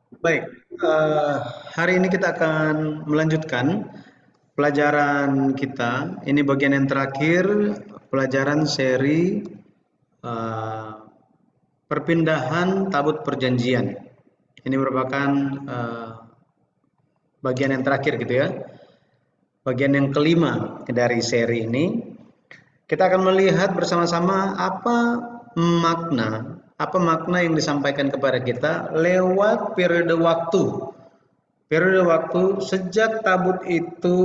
Baik, eh, hari ini kita akan melanjutkan pelajaran kita. Ini bagian yang terakhir, pelajaran seri eh, perpindahan tabut perjanjian. Ini merupakan eh, bagian yang terakhir gitu ya, bagian yang kelima dari seri ini. Kita akan melihat bersama-sama apa makna yang disampaikan kepada kita lewat periode waktu. Periode waktu sejak tabut itu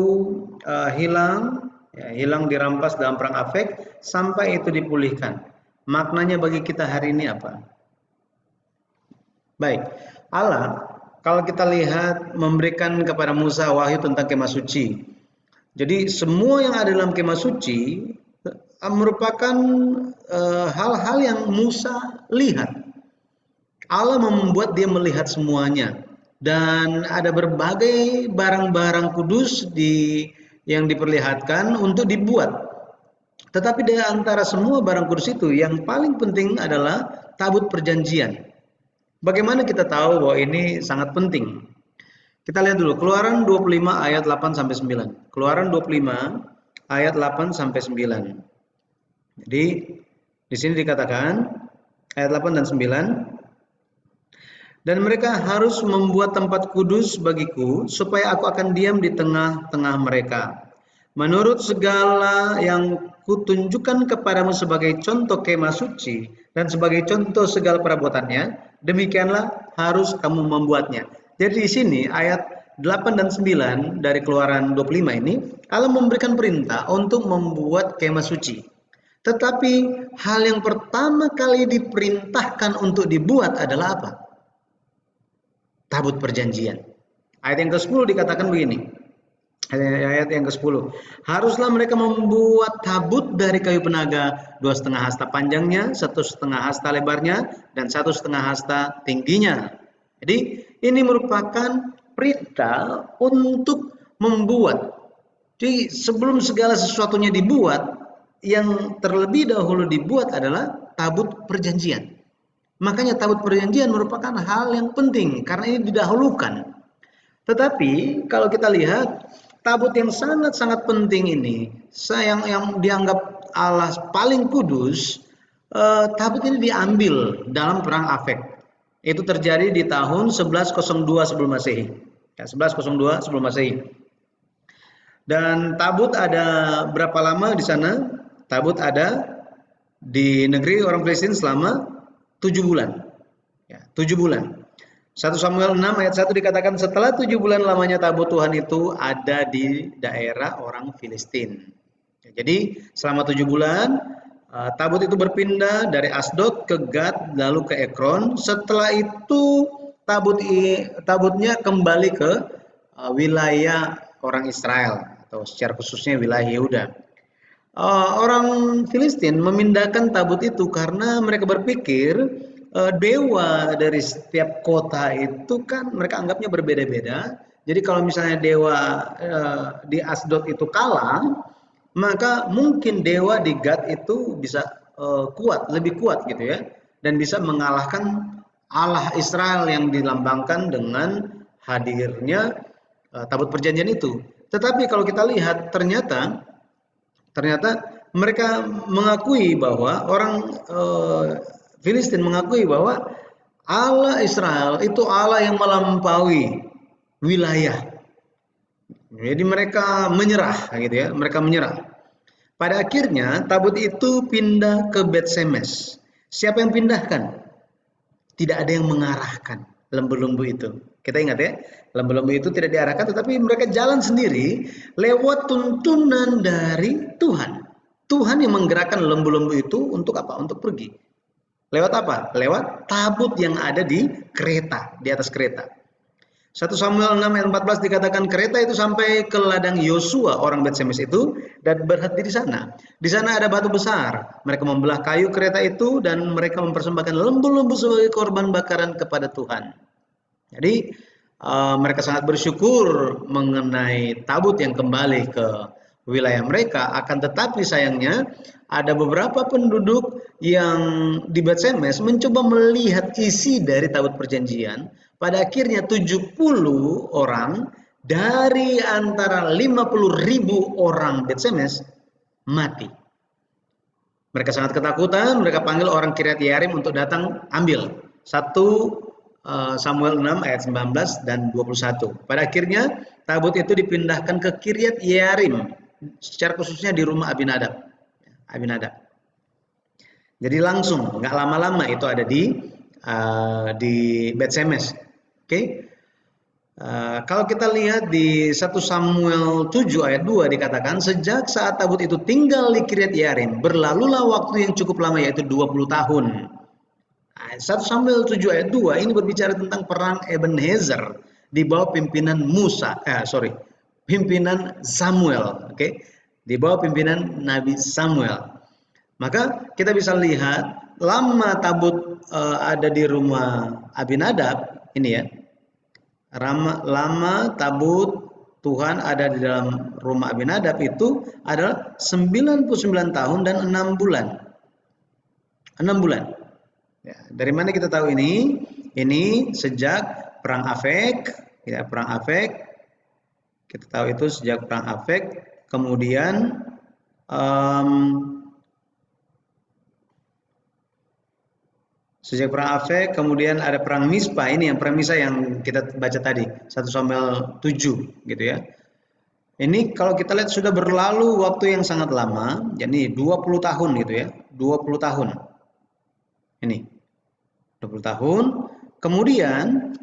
hilang, ya, hilang dirampas dalam perang Afek sampai itu dipulihkan. Maknanya bagi kita hari ini apa? Baik, Allah kalau kita lihat memberikan kepada Musa wahyu tentang kemah suci. Jadi semua yang ada dalam kemah suci merupakan hal-hal yang Musa lihat. Allah membuat dia melihat semuanya dan ada berbagai barang-barang kudus yang diperlihatkan untuk dibuat. Tetapi di antara semua barang kudus itu yang paling penting adalah tabut perjanjian. Bagaimana kita tahu bahwa ini sangat penting? Kita lihat dulu Keluaran 25 ayat 8 sampai 9. Keluaran 25 ayat 8 sampai 9. Jadi di sini dikatakan ayat 8 dan 9, dan mereka harus membuat tempat kudus bagiku supaya aku akan diam di tengah-tengah mereka. Menurut segala yang kutunjukkan kepadamu sebagai contoh kemah suci dan sebagai contoh segala perabotannya, demikianlah harus kamu membuatnya. Jadi di sini ayat 8 dan 9 dari Keluaran 25 ini, Allah memberikan perintah untuk membuat kemah suci. Tetapi hal yang pertama kali diperintahkan untuk dibuat adalah apa? Tabut perjanjian. Ayat yang ke-10 dikatakan begini. Ayat yang ke-10. Haruslah mereka membuat tabut dari kayu penaga 2,5 hasta panjangnya, 1,5 hasta lebarnya, dan 1,5 hasta tingginya. Jadi ini merupakan perintah untuk membuat. Jadi sebelum segala sesuatunya dibuat, yang terlebih dahulu dibuat adalah tabut perjanjian. Makanya tabut perjanjian merupakan hal yang penting karena ini didahulukan. Tetapi kalau kita lihat tabut yang sangat-sangat penting ini, yang dianggap Allah paling kudus, tabut ini diambil dalam perang Afek. Itu terjadi di tahun 1102 sebelum Masehi. Ya, 1102 sebelum Masehi. Dan tabut ada berapa lama di sana? Tabut ada di negeri orang Filistin selama 7 bulan. Ya, 7 bulan. 1 Samuel 6 ayat 1 dikatakan setelah 7 bulan lamanya tabut Tuhan itu ada di daerah orang Filistin. Ya, jadi selama 7 bulan tabut itu berpindah dari Asdod ke Gad lalu ke Ekron. Setelah itu tabutnya kembali ke wilayah orang Israel atau secara khususnya wilayah Yehuda. Orang Filistin memindahkan tabut itu karena mereka berpikir dewa dari setiap kota itu kan mereka anggapnya berbeda-beda. Jadi kalau misalnya dewa di Asdod itu kalah, maka mungkin dewa di Gad itu bisa kuat, lebih kuat gitu ya, dan bisa mengalahkan Allah Israel yang dilambangkan dengan hadirnya tabut perjanjian itu. Tetapi kalau kita lihat ternyata mereka mengakui bahwa orang Filistin mengakui bahwa Allah Israel itu Allah yang melampaui wilayah. Jadi mereka menyerah gitu ya, mereka menyerah. Pada akhirnya tabut itu pindah ke Bet Semes. Siapa yang pindahkan? Tidak ada yang mengarahkan lembu-lembu itu. Kita ingat ya, lembu-lembu itu tidak diarahkan tetapi mereka jalan sendiri lewat tuntunan dari Tuhan. Tuhan yang menggerakkan lembu-lembu itu untuk apa? Untuk pergi. Lewat apa? Lewat tabut yang ada di kereta, di atas kereta. 1 Samuel 6 ayat 14 dikatakan kereta itu sampai ke ladang Yosua orang Bet-Semes itu dan berhenti di sana. Di sana ada batu besar. Mereka membelah kayu kereta itu dan mereka mempersembahkan lembu-lembu sebagai korban bakaran kepada Tuhan. Jadi mereka sangat bersyukur mengenai tabut yang kembali ke wilayah mereka. Akan tetapi sayangnya ada beberapa penduduk yang di Bet-Semes mencoba melihat isi dari tabut perjanjian. Pada akhirnya 70 orang dari antara 50.000 orang Bet-Semes mati. Mereka sangat ketakutan, mereka panggil orang Kiryat Yearim untuk datang ambil. 1 Samuel 6 ayat 19 dan 21. Pada akhirnya tabut itu dipindahkan ke Kiryat Yearim, secara khususnya di rumah Abinadab. Jadi langsung, nggak lama-lama itu ada di Bet-Semes. Oke. Kalau kita lihat di 1 Samuel 7 ayat 2 dikatakan, sejak saat tabut itu tinggal di Kiryat Yearim, berlalulah waktu yang cukup lama, yaitu 20 tahun. 1 Samuel 7 ayat 2 ini berbicara tentang perang Ebenezer di bawah pimpinan pimpinan Samuel, oke? Di bawah pimpinan Nabi Samuel. Maka kita bisa lihat lama tabut ada di rumah Abinadab ini ya. Lama tabut Tuhan ada di dalam rumah Abinadab itu adalah 99 tahun dan 6 bulan. 6 bulan. Ya, dari mana kita tahu ini? Ini sejak perang Afek, ya, perang Afek. Kita tahu itu sejak perang Afek, kemudian sejak perang Afek, kemudian ada perang Mispa, ini yang perang Mispa yang kita baca tadi, 1 Samuel 7 gitu ya. Ini kalau kita lihat sudah berlalu waktu yang sangat lama, jadi 20 tahun gitu ya, 20 tahun. Ini 20 tahun. Kemudian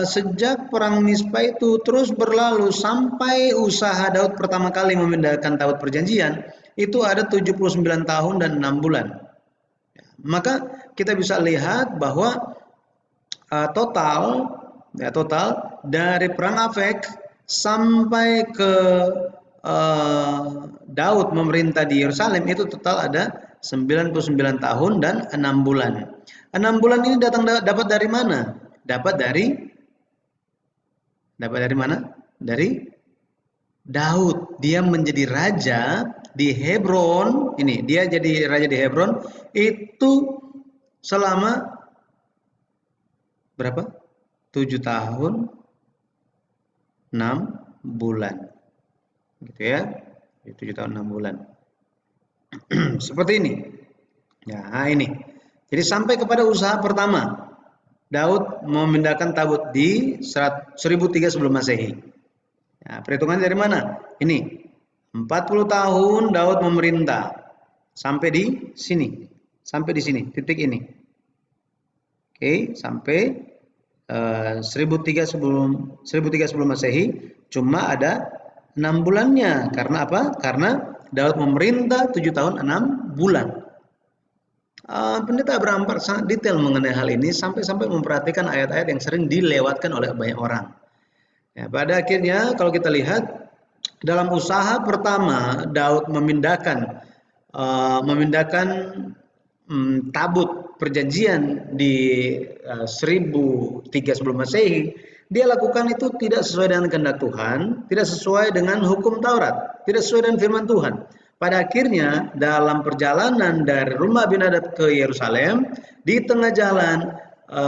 sejak perang Mispa itu terus berlalu sampai usaha Daud pertama kali memindahkan tabut perjanjian, itu ada 79 tahun dan 6 bulan. Maka kita bisa lihat bahwa total dari perang Afek sampai ke Daud memerintah di Yerusalem itu total ada 99 tahun dan 6 bulan. 6 bulan ini dapat dari mana? Dapat dari mana? Dari Daud. Dia menjadi raja di Hebron. Ini dia jadi raja di Hebron itu selama berapa? 7 tahun 6 bulan. Gitu ya. 7 tahun 6 bulan. Seperti ini. Ya, ini. Jadi sampai kepada usaha pertama. Daud memindahkan tabut di 1003 sebelum Masehi. Ya, perhitungan dari mana? Ini 40 tahun Daud memerintah sampai di sini. Sampai di sini, titik ini. Oke, sampai 1003 sebelum Masehi, cuma ada 6 bulannya. Karena apa? Karena Daud memerintah 7 tahun 6 bulan. Pendeta Abraham Park sangat detail mengenai hal ini sampai memperhatikan ayat-ayat yang sering dilewatkan oleh banyak orang. Ya, pada akhirnya kalau kita lihat dalam usaha pertama Daud memindahkan tabut perjanjian di 1003 sebelum Masehi, dia lakukan itu tidak sesuai dengan kehendak Tuhan, tidak sesuai dengan hukum Taurat, tidak sesuai dengan firman Tuhan. Pada akhirnya dalam perjalanan dari rumah Abinadab ke Yerusalem, di tengah jalan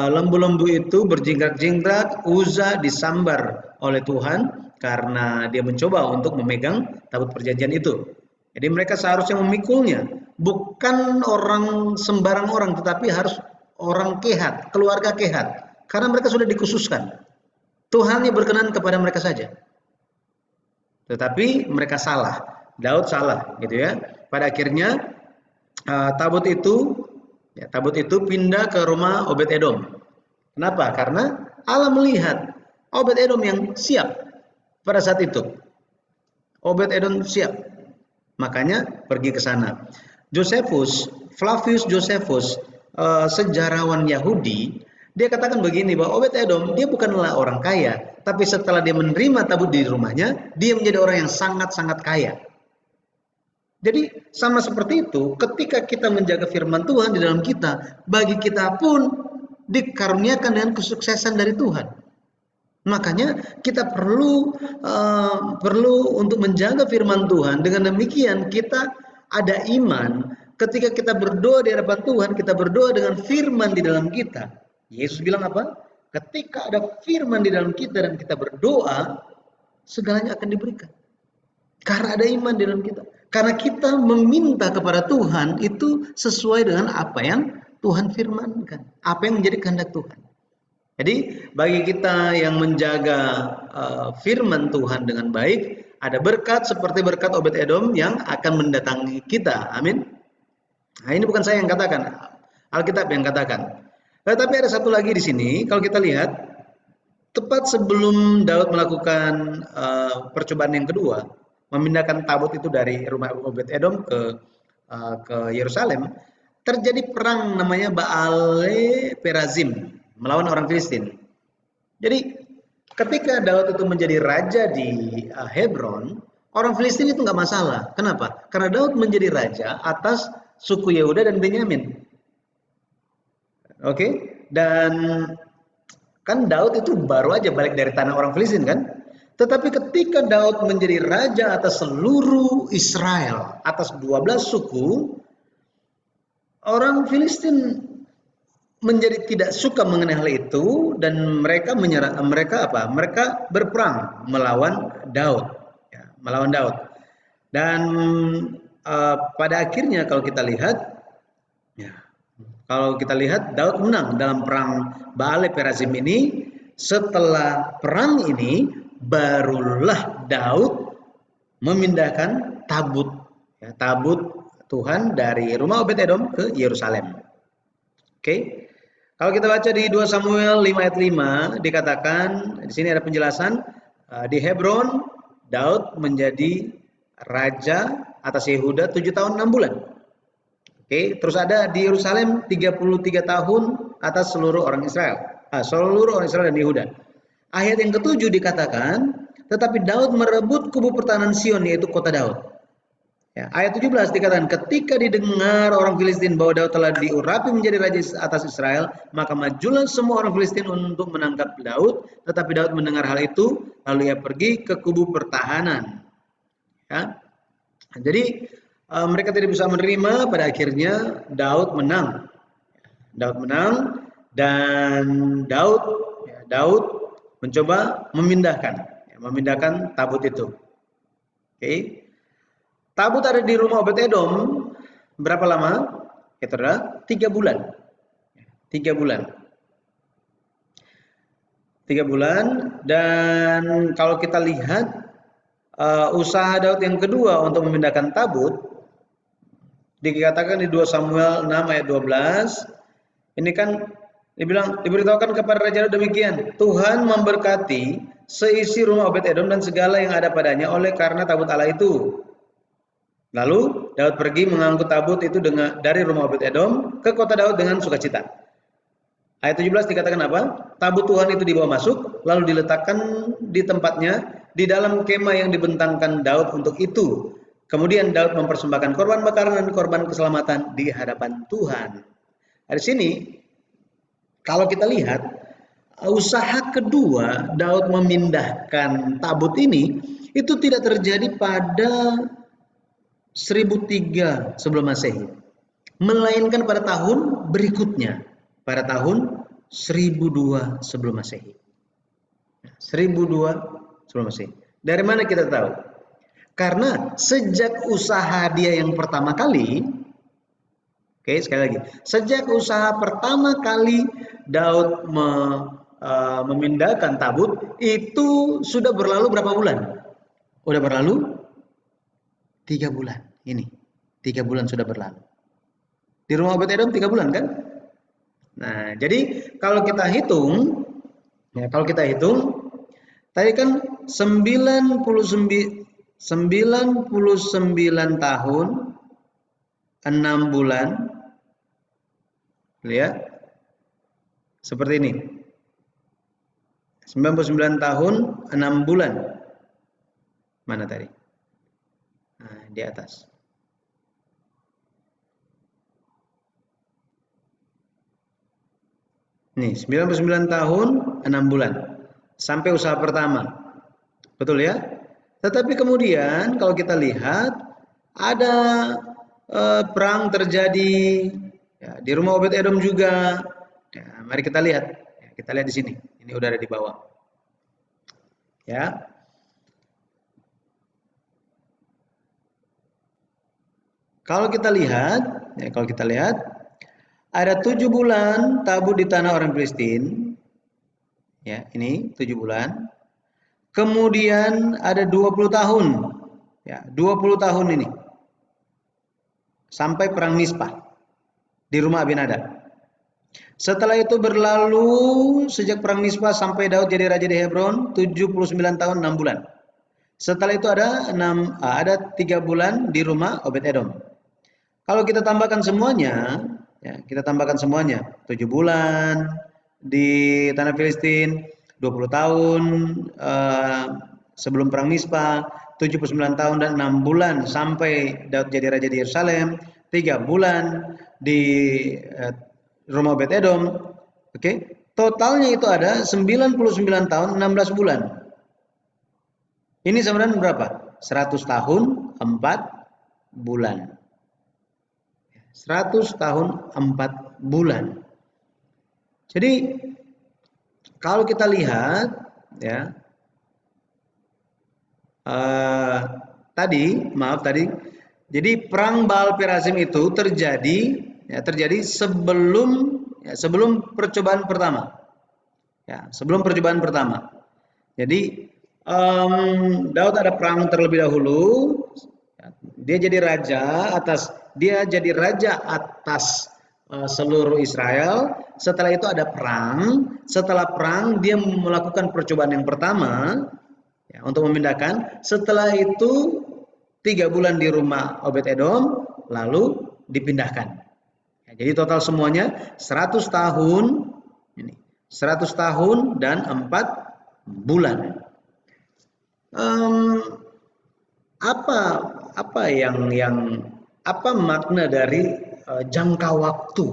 lembu-lembu itu berjingkrak-jingkrak, Uza disambar oleh Tuhan karena dia mencoba untuk memegang tabut perjanjian itu. Jadi mereka seharusnya memikulnya, bukan orang sembarang orang, tetapi harus orang Kehat, keluarga Kehat, karena mereka sudah dikhususkan. Tuhan yang berkenan kepada mereka saja. Tetapi mereka salah. Daud salah gitu ya. Pada akhirnya tabut itu pindah ke rumah Obed-Edom. Kenapa? Karena Allah melihat Obed-Edom yang siap pada saat itu. Obed-Edom siap. Makanya pergi ke sana. Flavius Josephus, sejarawan Yahudi, dia katakan begini bahwa Obed-Edom dia bukanlah orang kaya, tapi setelah dia menerima tabut di rumahnya, dia menjadi orang yang sangat-sangat kaya. Jadi sama seperti itu, ketika kita menjaga firman Tuhan di dalam kita, bagi kita pun dikaruniakan dengan kesuksesan dari Tuhan. Makanya kita perlu untuk menjaga firman Tuhan. Dengan demikian kita ada iman. Ketika kita berdoa di hadapan Tuhan, kita berdoa dengan firman di dalam kita. Yesus bilang apa? ketika ada firman di dalam kita dan kita berdoa, segalanya akan diberikan. Karena ada iman di dalam kita. Karena kita meminta kepada Tuhan itu sesuai dengan apa yang Tuhan firmankan, apa yang menjadi kehendak Tuhan. Jadi bagi kita yang menjaga firman Tuhan dengan baik, ada berkat seperti berkat Obed-Edom yang akan mendatangi kita. Amin. Nah, ini bukan saya yang katakan, Alkitab yang katakan. Tetapi ada satu lagi di sini, kalau kita lihat, tepat sebelum Daud melakukan percobaan yang kedua, memindahkan tabut itu dari rumah Obed-Edom ke Yerusalem, terjadi perang namanya Baale Perazim melawan orang Filistin. Jadi ketika Daud itu menjadi raja di Hebron, orang Filistin itu nggak masalah. Kenapa? Karena Daud menjadi raja atas suku Yehuda dan Benyamin. Oke, dan kan Daud itu baru aja balik dari tanah orang Filistin kan? Tetapi ketika Daud menjadi raja atas seluruh Israel, atas 12 suku, orang Filistin menjadi tidak suka mengenai hal itu dan mereka berperang melawan Daud, ya, melawan Daud. Dan pada akhirnya kalau kita lihat, ya, Daud menang dalam perang Baale Perazim ini. Setelah perang ini barulah Daud memindahkan tabut Tuhan dari rumah Obed-Edom ke Yerusalem. Oke. Kalau kita baca di 2 Samuel 5 ayat 5 dikatakan, di sini ada penjelasan, di Hebron Daud menjadi raja atas Yehuda 7 tahun 6 bulan. Oke, terus ada di Yerusalem 33 tahun atas seluruh orang Israel. Seluruh orang Israel dan Yehuda. Ayat yang ketujuh dikatakan, tetapi Daud merebut kubu pertahanan Sion, yaitu kota Daud. Ya, ayat 17 dikatakan, ketika didengar orang Filistin bahwa Daud telah diurapi menjadi raja atas Israel, maka majulah semua orang Filistin untuk menangkap Daud. Tetapi Daud mendengar hal itu, lalu ia pergi ke kubu pertahanan. Ya. Jadi mereka tidak bisa menerima. Pada akhirnya Daud menang. Dan Daud mencoba memindahkan tabut itu. Oke. Tabut ada di rumah Obed-Edom berapa lama? Itu adalah 3 bulan. 3 bulan. 3 bulan. Dan kalau kita lihat usaha Daud yang kedua untuk memindahkan tabut, dikatakan di 2 Samuel 6 ayat 12, ini kan diberitahukan kepada Raja Daud demikian, Tuhan memberkati seisi rumah Obed-Edom dan segala yang ada padanya oleh karena tabut Allah itu. Lalu Daud pergi mengangkut tabut itu dari rumah Obed-Edom ke kota Daud dengan sukacita. Ayat 17 dikatakan apa? Tabut Tuhan itu dibawa masuk, lalu diletakkan di tempatnya di dalam kemah yang dibentangkan Daud untuk itu. Kemudian Daud mempersembahkan korban bakaran dan korban keselamatan di hadapan Tuhan. Di sini, kalau kita lihat, usaha kedua Daud memindahkan tabut ini, itu tidak terjadi pada 1003 sebelum Masehi, melainkan pada tahun berikutnya, pada tahun 1002 sebelum Masehi. 1002 sebelum Masehi. Dari mana kita tahu? Karena sejak usaha dia yang pertama kali, oke, sekali lagi, sejak usaha pertama kali Daud memindahkan tabut, itu sudah berlalu berapa bulan? Sudah berlalu 3 bulan. Ini 3 bulan sudah berlalu. Di rumah Obed-Edom 3 bulan kan? Nah, jadi kalau kita hitung, tadi kan 99 tahun 6 bulan, lihat seperti ini. 99 tahun 6 bulan. Mana tadi? Nah, di atas. Nih, 99 tahun 6 bulan sampai usaha pertama. Betul ya? Tetapi kemudian kalau kita lihat ada perang terjadi ya, di rumah Obed-Edom juga. Ya, mari kita lihat. kita lihat di sini. Ini udah ada di bawah. Ya. Kalau kita lihat, ada 7 bulan tabut di tanah orang Filistin. Ya, ini 7 bulan. Kemudian ada 20 tahun. Ya, 20 tahun ini. Sampai perang Mizpah di rumah Abinadab. Setelah itu berlalu sejak perang Mizpah sampai Daud jadi raja di Hebron 79 tahun 6 bulan. Setelah itu ada 3 bulan di rumah Obed-Edom. Kalau kita tambahkan semuanya, 7 bulan di tanah Filistin, 20 tahun sebelum perang Mizpah, 79 tahun dan 6 bulan sampai Daud jadi raja di Yerusalem, 3 bulan di rumah Obed-Edom. Oke. Totalnya itu ada 99 tahun 16 bulan. Ini sebenarnya berapa? 100 tahun 4 bulan. 100 tahun 4 bulan. Jadi kalau kita lihat ya tadi, jadi perang Baal Perasim itu terjadi sebelum percobaan pertama. Ya, sebelum percobaan pertama. Jadi Daud ada perang terlebih dahulu. Dia jadi raja atas seluruh Israel. Setelah itu ada perang. Setelah perang dia melakukan percobaan yang pertama ya, untuk memindahkan. Setelah itu 3 bulan di rumah Obed-Edom lalu dipindahkan. Ya, jadi total semuanya 100 tahun ini. 100 tahun dan 4 bulan. Apa makna dari jangka waktu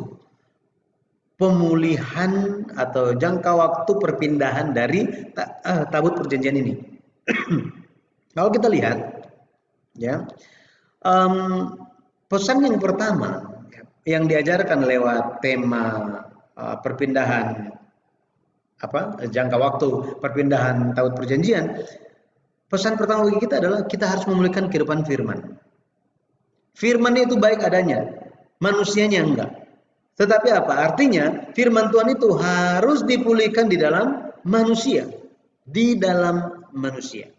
pemulihan atau jangka waktu perpindahan dari tabut perjanjian ini? Kalau kita lihat, ya, pesan yang pertama yang diajarkan lewat tema perpindahan jangka waktu perpindahan tabut perjanjian, pesan pertama bagi kita adalah kita harus memulihkan kehidupan firman. Firman itu baik adanya, manusianya enggak. Tetapi apa? Artinya firman Tuhan itu harus dipulihkan di dalam manusia. Di dalam manusia.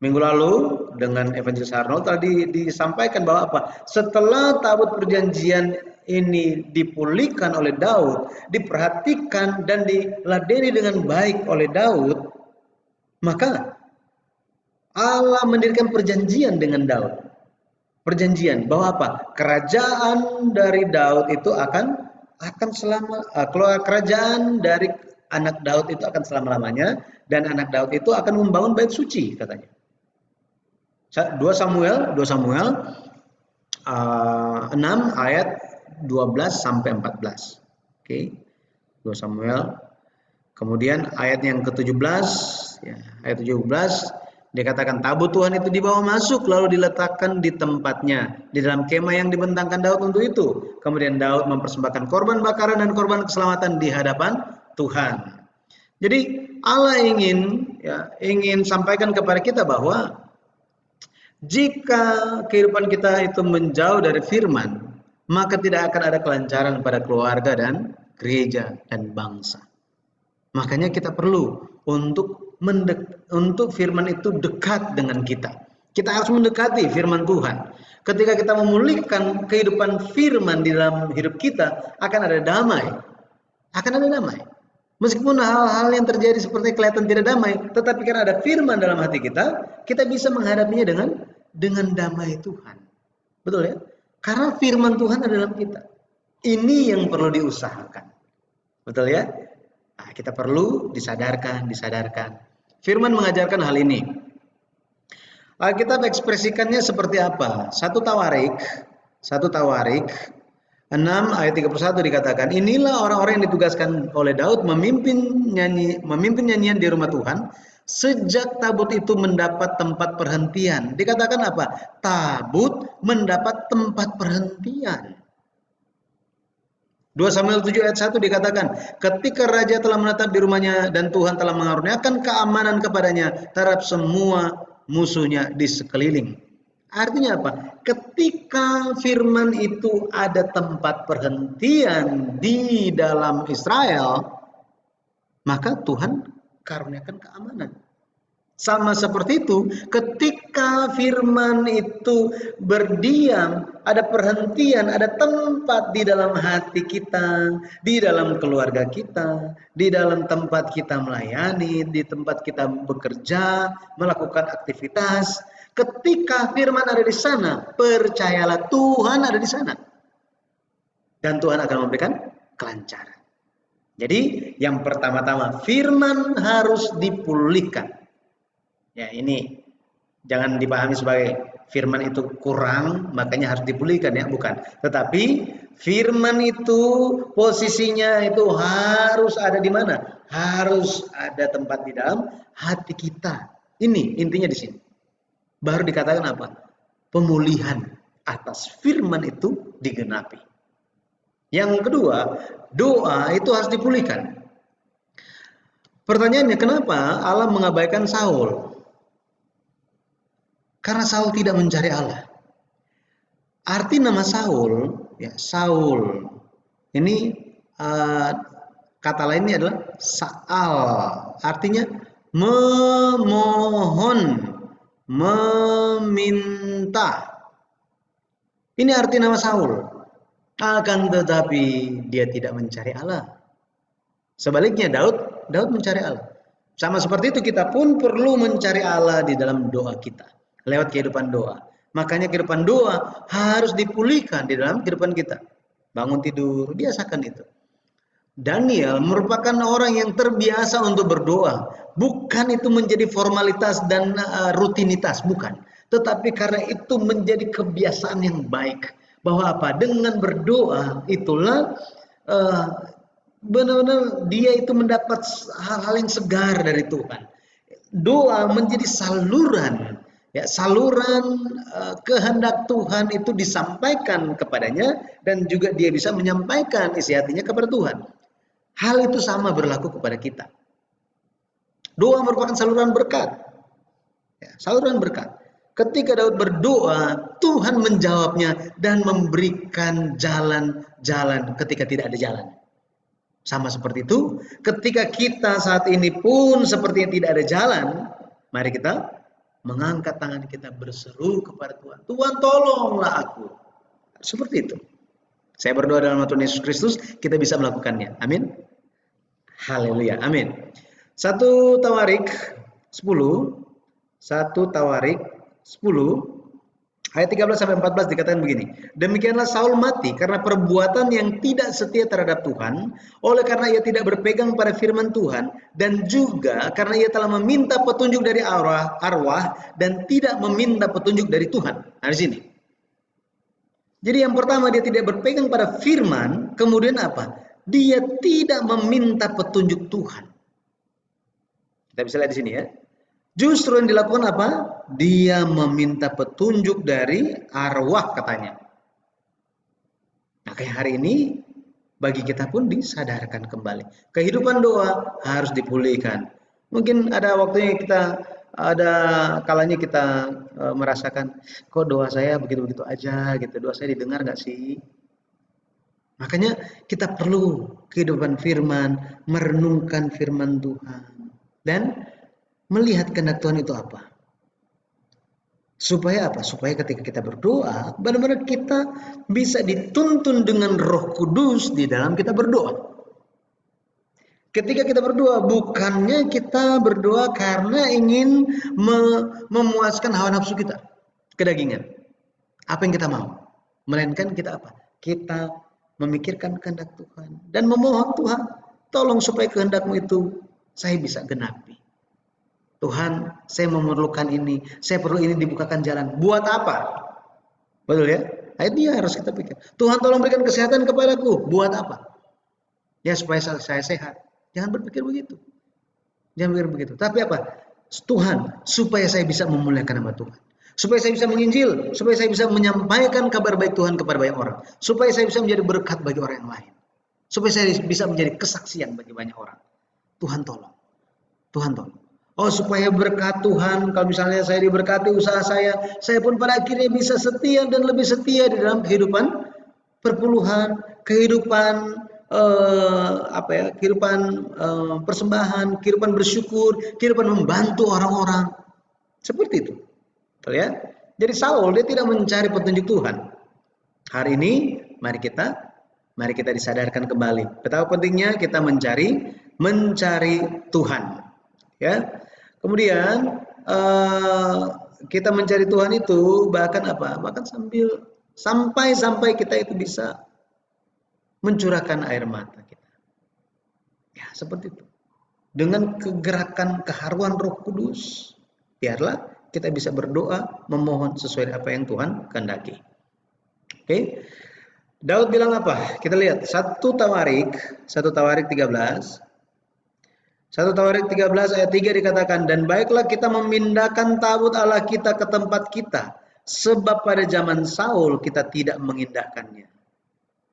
Minggu lalu dengan Evangelis Arnold tadi disampaikan bahwa apa? Setelah tabut perjanjian ini dipulihkan oleh Daud, diperhatikan dan diladeni dengan baik oleh Daud, maka Allah mendirikan perjanjian dengan Daud. Perjanjian bahwa apa? Kerajaan dari Daud itu akan kerajaan dari anak Daud itu akan selama-lamanya dan anak Daud itu akan membangun bait suci katanya. 2 Samuel 6 ayat 12 sampai 14. Oke. 2 Samuel. Kemudian ayat yang ke-17 ya, ayat 17 dikatakan tabut Tuhan itu dibawa masuk lalu diletakkan di tempatnya di dalam kemah yang dibentangkan Daud untuk itu. Kemudian Daud mempersembahkan korban bakaran dan korban keselamatan di hadapan Tuhan. Jadi Allah ingin sampaikan kepada kita bahwa jika kehidupan kita itu menjauh dari firman, maka tidak akan ada kelancaran pada keluarga dan gereja dan bangsa. Makanya kita perlu untuk firman itu dekat dengan kita. Kita harus mendekati firman Tuhan. Ketika kita memulihkan kehidupan firman di dalam hidup kita, akan ada damai. Akan ada damai. Meskipun hal-hal yang terjadi seperti kelihatan tidak damai, tetapi karena ada firman dalam hati kita, kita bisa menghadapinya dengan damai Tuhan. Betul ya? Karena firman Tuhan ada dalam kita. Ini yang perlu diusahakan. Betul ya? Nah, kita perlu disadarkan. Firman mengajarkan hal ini. Alkitab ekspresikannya seperti apa? 1 Tawarik 6 ayat 31 dikatakan, inilah orang-orang yang ditugaskan oleh Daud memimpin nyanyian di rumah Tuhan sejak tabut itu mendapat tempat perhentian. Dikatakan apa? Tabut mendapat tempat perhentian. 2 Samuel 7 ayat 1 dikatakan, ketika raja telah menetap di rumahnya dan Tuhan telah mengaruniakan keamanan kepadanya terhadap semua musuhnya di sekeliling. Artinya apa? Ketika firman itu ada tempat perhentian di dalam Israel, maka Tuhan karuniakan keamanan. Sama seperti itu, ketika firman itu berdiam, ada perhentian, ada tempat di dalam hati kita, di dalam keluarga kita, di dalam tempat kita melayani, di tempat kita bekerja, melakukan aktivitas. Ketika firman ada di sana, percayalah Tuhan ada di sana. Dan Tuhan akan memberikan kelancaran. Jadi yang pertama-tama, firman harus dipulihkan. Ya, ini jangan dipahami sebagai firman itu kurang, makanya harus dipulihkan, ya, bukan. Tetapi firman itu posisinya itu harus ada di mana? Harus ada tempat di dalam hati kita. Ini intinya di sini. Baru dikatakan apa? Pemulihan atas firman itu digenapi. Yang kedua, doa itu harus dipulihkan. Pertanyaannya, kenapa Allah mengabaikan Saul? Karena Saul tidak mencari Allah. Arti nama Saul, ya, Saul. Ini kata lainnya adalah Saal. Artinya memohon, meminta. Ini arti nama Saul. Akan tetapi dia tidak mencari Allah. Sebaliknya Daud mencari Allah. Sama seperti itu, kita pun perlu mencari Allah di dalam doa kita. Lewat kehidupan doa. Makanya kehidupan doa harus dipulihkan di dalam kehidupan kita. Bangun tidur, biasakan itu. Daniel merupakan orang yang terbiasa untuk berdoa. Bukan itu menjadi formalitas dan rutinitas, bukan. Tetapi karena itu menjadi kebiasaan yang baik. Bahwa apa? Dengan berdoa itulah benar-benar dia itu mendapat hal-hal yang segar dari Tuhan. Doa menjadi saluran, ya, saluran kehendak Tuhan itu disampaikan kepadanya, dan juga dia bisa menyampaikan isi hatinya kepada Tuhan. Hal itu sama berlaku kepada kita. Doa merupakan saluran berkat, ya, saluran berkat. Ketika Daud berdoa, Tuhan menjawabnya dan memberikan jalan-jalan ketika tidak ada jalan. Sama seperti itu, ketika kita saat ini pun sepertinya tidak ada jalan, mari kita mengangkat tangan kita, berseru kepada Tuhan. Tuhan, tolonglah aku. Seperti itu. Saya berdoa dalam nama Tuhan Yesus Kristus, kita bisa melakukannya. Amin. Haleluya. Amin. 1 Tawarik 10. 1 Tawarik 10. Ayat 13 sampai 14 dikatakan begini. Demikianlah Saul mati karena perbuatan yang tidak setia terhadap Tuhan, oleh karena ia tidak berpegang pada firman Tuhan, dan juga karena ia telah meminta petunjuk dari arwah dan tidak meminta petunjuk dari Tuhan. Nah, di sini. Jadi yang pertama, dia tidak berpegang pada firman, kemudian apa? Dia tidak meminta petunjuk Tuhan. Kita bisa lihat di sini, ya. Justru yang dilakukan apa? Dia meminta petunjuk dari arwah, katanya. Nah, kayak hari ini bagi kita pun disadarkan kembali. Kehidupan doa harus dipulihkan. Mungkin ada waktunya ada kalanya kita merasakan, kok doa saya begitu-begitu aja gitu. Doa saya didengar nggak sih? Makanya kita perlu kehidupan firman, merenungkan firman Tuhan, dan melihat kehendak Tuhan itu apa. Supaya apa? Supaya ketika kita berdoa, benar-benar kita bisa dituntun dengan Roh Kudus di dalam kita berdoa. Ketika kita berdoa, bukannya kita berdoa karena ingin memuaskan hawa nafsu kita, kedagingan. Apa yang kita mau. Melainkan kita apa? Kita memikirkan kehendak Tuhan. Dan memohon, Tuhan, tolong supaya kehendak-Mu itu saya bisa genapi. Tuhan, saya memerlukan ini, saya perlu ini dibukakan jalan. Buat apa? Betul, ya? Nah, itu yang harus kita pikir. Tuhan, tolong berikan kesehatan kepadaku. Buat apa? Ya, supaya saya sehat. Jangan berpikir begitu. Jangan berpikir begitu. Tapi apa? Tuhan, supaya saya bisa memuliakan nama Tuhan. Supaya saya bisa menginjil. Supaya saya bisa menyampaikan kabar baik Tuhan kepada banyak orang. Supaya saya bisa menjadi berkat bagi orang yang lain. supaya saya bisa menjadi kesaksian bagi banyak orang. Tuhan tolong. Tuhan tolong. Oh, supaya berkat Tuhan, kalau misalnya saya diberkati usaha saya pun pada akhirnya bisa setia dan lebih setia di dalam kehidupan perpuluhan, kehidupan kehidupan persembahan, kehidupan bersyukur, kehidupan membantu orang-orang. Seperti itu. Betul ya? Jadi Saul dia tidak mencari petunjuk Tuhan. Hari ini mari kita disadarkan kembali betapa pentingnya kita mencari Tuhan. Ya. Kemudian kita mencari Tuhan itu bahkan apa? Bahkan sampai kita itu bisa mencurahkan air mata kita. Ya, seperti itu. Dengan kegerakan keharuan Roh Kudus, biarlah kita bisa berdoa memohon sesuai apa yang Tuhan kehendaki. Oke. Daud bilang apa? Kita lihat 1 Tawarik 13. 1 Tawarik 13 ayat 3 dikatakan, dan baiklah kita memindahkan tabut Allah kita ke tempat kita, sebab pada zaman Saul kita tidak mengindahkannya.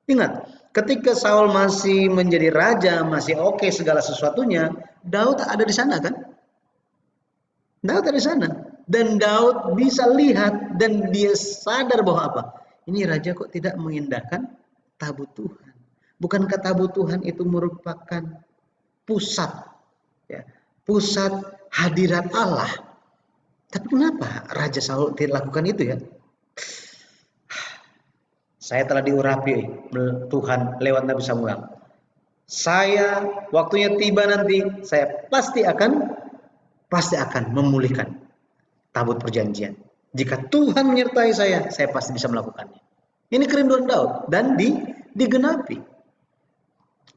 Ingat, ketika Saul masih menjadi raja, masih oke segala sesuatunya, Daud ada di sana kan? Daud ada di sana. Dan Daud bisa lihat dan dia sadar bahwa apa? Ini raja kok tidak mengindahkan tabut Tuhan. Bukankah tabut Tuhan itu merupakan pusat, ya, pusat hadirat Allah. Tapi kenapa Raja Saul tidak lakukan itu ya? Saya telah diurapi Tuhan lewat Nabi Samuel. Saya waktunya tiba nanti, saya pasti akan memulihkan tabut perjanjian. Jika Tuhan menyertai saya pasti bisa melakukannya. Ini kerinduan Daud dan digenapi.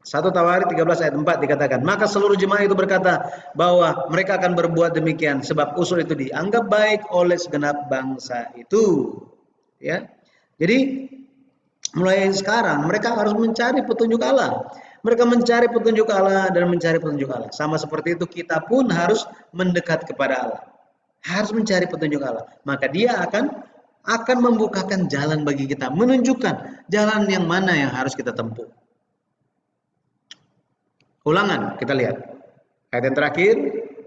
1 Tawarik 13 ayat 4 dikatakan, maka seluruh jemaah itu berkata bahwa mereka akan berbuat demikian sebab usul itu dianggap baik oleh segenap bangsa itu. Ya. Jadi mulai sekarang mereka harus mencari petunjuk Allah. Mereka mencari petunjuk Allah dan mencari petunjuk Allah. Sama seperti itu kita pun harus mendekat kepada Allah. Harus mencari petunjuk Allah. Maka dia akan membukakan jalan bagi kita, menunjukkan jalan yang mana yang harus kita tempuh. Ulangan, kita lihat. Ayat yang terakhir,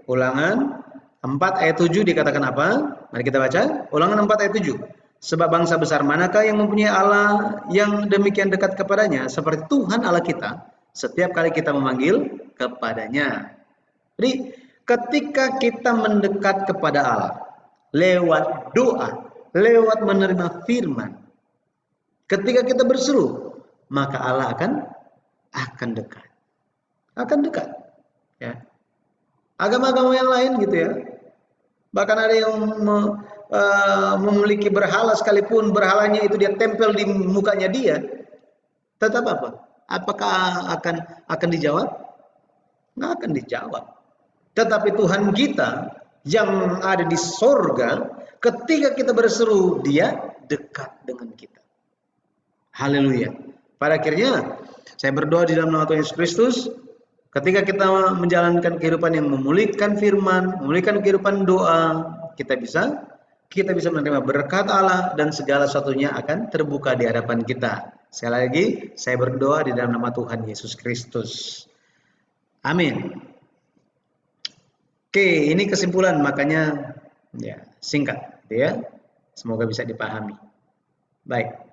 Ulangan 4 ayat 7 dikatakan apa? Mari kita baca. Ulangan 4 ayat 7. Sebab bangsa besar manakah yang mempunyai Allah yang demikian dekat kepadanya seperti Tuhan Allah kita setiap kali kita memanggil kepadanya. Jadi ketika kita mendekat kepada Allah lewat doa, lewat menerima firman, ketika kita berseru, maka Allah akan dekat. Akan dekat. Ya. Agama-agama yang lain gitu ya. Bahkan ada yang memiliki berhala sekalipun berhalanya itu dia tempel di mukanya dia, tetap apa? Apakah akan dijawab? Nggak akan dijawab. Tetapi Tuhan kita yang ada di sorga, ketika kita berseru, dia dekat dengan kita. Haleluya. Pada akhirnya, saya berdoa di dalam nama Tuhan Yesus Kristus, ketika kita menjalankan kehidupan yang memulihkan firman, memulihkan kehidupan doa, kita bisa menerima berkat Allah dan segala sesuatunya akan terbuka di hadapan kita. Sekali lagi, saya berdoa di dalam nama Tuhan Yesus Kristus. Amin. Oke, ini kesimpulan, makanya ya singkat, ya. Semoga bisa dipahami. Baik.